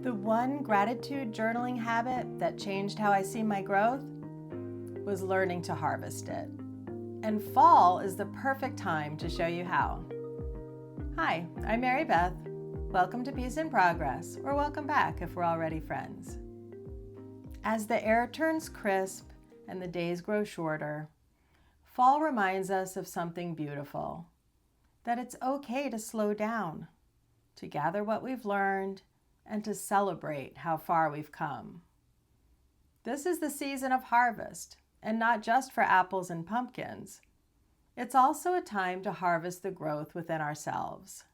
The one gratitude journaling habit that changed how I see my growth was learning to harvest it. And fall is the perfect time to show you how. Hi, I'm Mary Beth. Welcome to Peace in Progress, or welcome back if we're already friends. As the air turns crisp and the days grow shorter, fall reminds us of something beautiful, that it's okay to slow down, to gather what we've learned, and to celebrate how far we've come. This is the season of harvest, and not just for apples and pumpkins. It's also a time to harvest the growth within ourselves.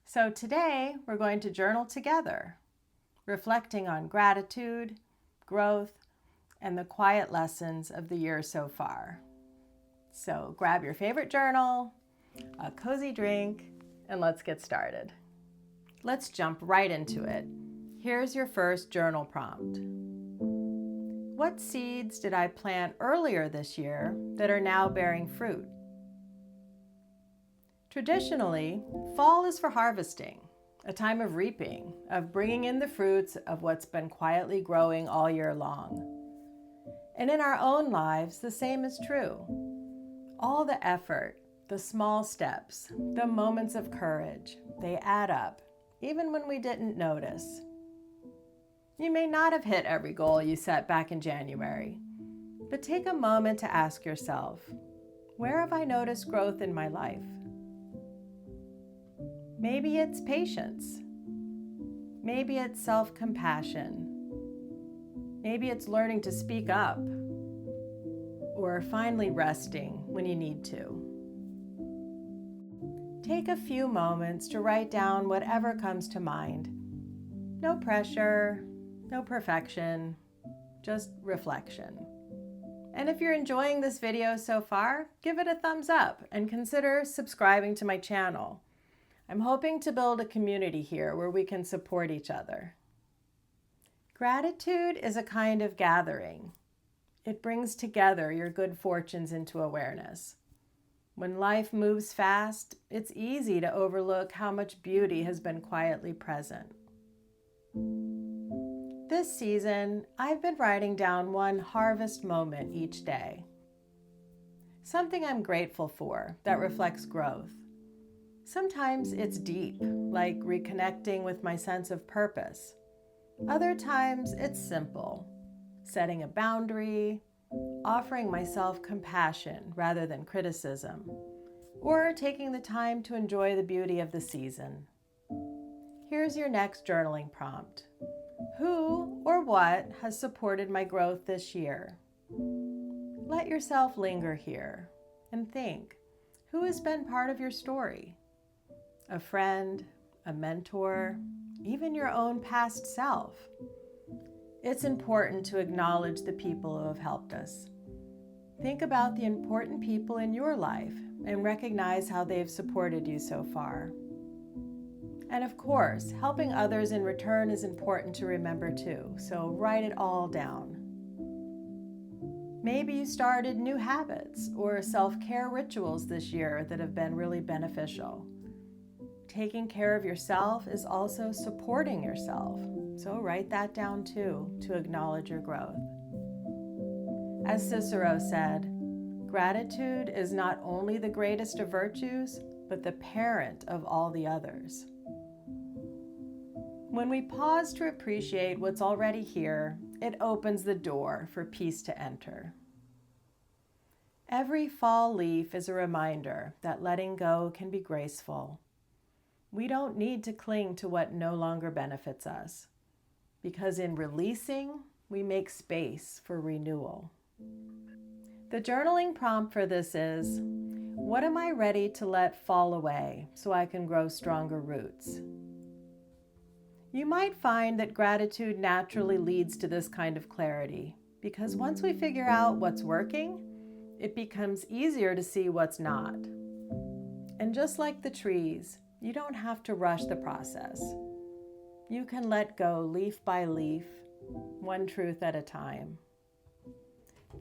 So today, we're going to journal together, reflecting on gratitude, growth, and the quiet lessons of the year so far. So grab your favorite journal, a cozy drink, and let's get started. Let's jump right into it. Here's your first journal prompt. What seeds did I plant earlier this year that are now bearing fruit? Traditionally, fall is for harvesting, a time of reaping, of bringing in the fruits of what's been quietly growing all year long. And in our own lives, the same is true. All the effort, the small steps, the moments of courage, they add up, even when we didn't notice. You may not have hit every goal you set back in January, but take a moment to ask yourself, where have I noticed growth in my life? Maybe it's patience. Maybe it's self-compassion. Maybe it's learning to speak up, or finally resting when you need to. Take a few moments to write down whatever comes to mind. No pressure, no perfection, just reflection. And if you're enjoying this video so far, give it a thumbs up and consider subscribing to my channel. I'm hoping to build a community here where we can support each other. Gratitude is a kind of gathering. It brings together your good fortunes into awareness. When life moves fast, it's easy to overlook how much beauty has been quietly present. This season, I've been writing down one harvest moment each day. Something I'm grateful for that reflects growth. Sometimes it's deep, like reconnecting with my sense of purpose. Other times it's simple, setting a boundary, offering myself compassion rather than criticism, or taking the time to enjoy the beauty of the season. Here's your next journaling prompt. Who or what has supported my growth this year? Let yourself linger here and think, who has been part of your story? A friend, a mentor, even your own past self. It's important to acknowledge the people who have helped us. Think about the important people in your life and recognize how they've supported you so far. And of course, helping others in return is important to remember too, so write it all down. Maybe you started new habits or self-care rituals this year that have been really beneficial. Taking care of yourself is also supporting yourself, so write that down too to acknowledge your growth. As Cicero said, gratitude is not only the greatest of virtues, but the parent of all the others. When we pause to appreciate what's already here, it opens the door for peace to enter. Every fall leaf is a reminder that letting go can be graceful. We don't need to cling to what no longer benefits us, because in releasing, we make space for renewal. The journaling prompt for this is, what am I ready to let fall away so I can grow stronger roots? You might find that gratitude naturally leads to this kind of clarity, because once we figure out what's working, it becomes easier to see what's not. And just like the trees, you don't have to rush the process. You can let go leaf by leaf, one truth at a time.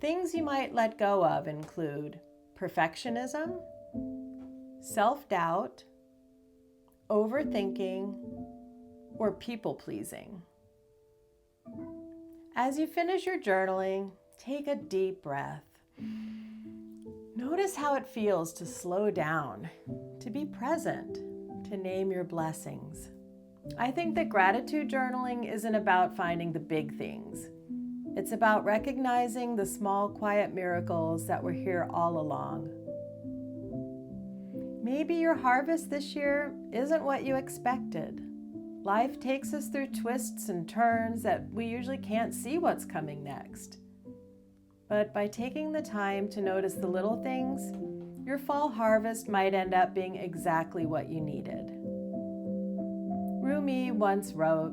Things you might let go of include perfectionism, self-doubt, overthinking, or people-pleasing. As you finish your journaling, take a deep breath. Notice how it feels to slow down, to be present, to name your blessings. I think that gratitude journaling isn't about finding the big things. It's about recognizing the small, quiet miracles that were here all along. Maybe your harvest this year isn't what you expected. Life takes us through twists and turns that we usually can't see what's coming next. But by taking the time to notice the little things, your fall harvest might end up being exactly what you needed. Rumi once wrote,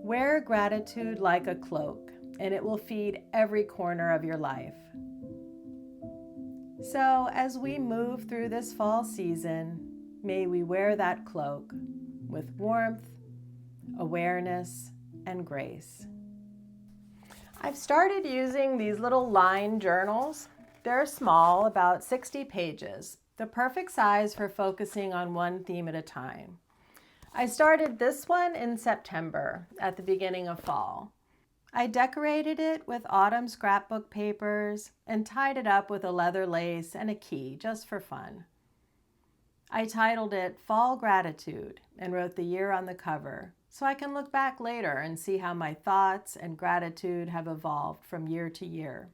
"Wear gratitude like a cloak, and it will feed every corner of your life." So as we move through this fall season, may we wear that cloak with warmth, awareness, and grace. I've started using these little line journals. They're small, about 60 pages, the perfect size for focusing on one theme at a time. I started this one in September, at the beginning of fall. I decorated it with autumn scrapbook papers and tied it up with a leather lace and a key, just for fun. I titled it Fall Gratitude and wrote the year on the cover, so I can look back later and see how my thoughts and gratitude have evolved from year to year.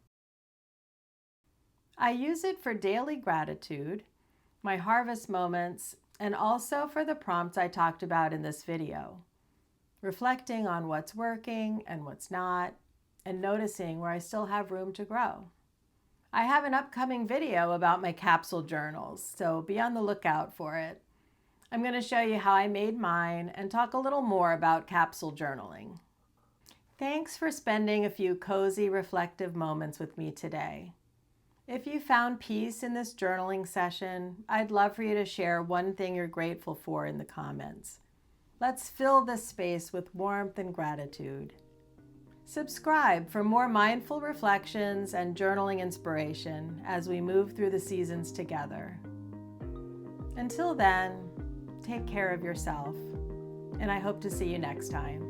I use it for daily gratitude, my harvest moments, and also for the prompts I talked about in this video, reflecting on what's working and what's not, and noticing where I still have room to grow. I have an upcoming video about my capsule journals, so be on the lookout for it. I'm going to show you how I made mine and talk a little more about capsule journaling. Thanks for spending a few cozy, reflective moments with me today. If you found peace in this journaling session, I'd love for you to share one thing you're grateful for in the comments. Let's fill this space with warmth and gratitude. Subscribe for more mindful reflections and journaling inspiration as we move through the seasons together. Until then, take care of yourself, and I hope to see you next time.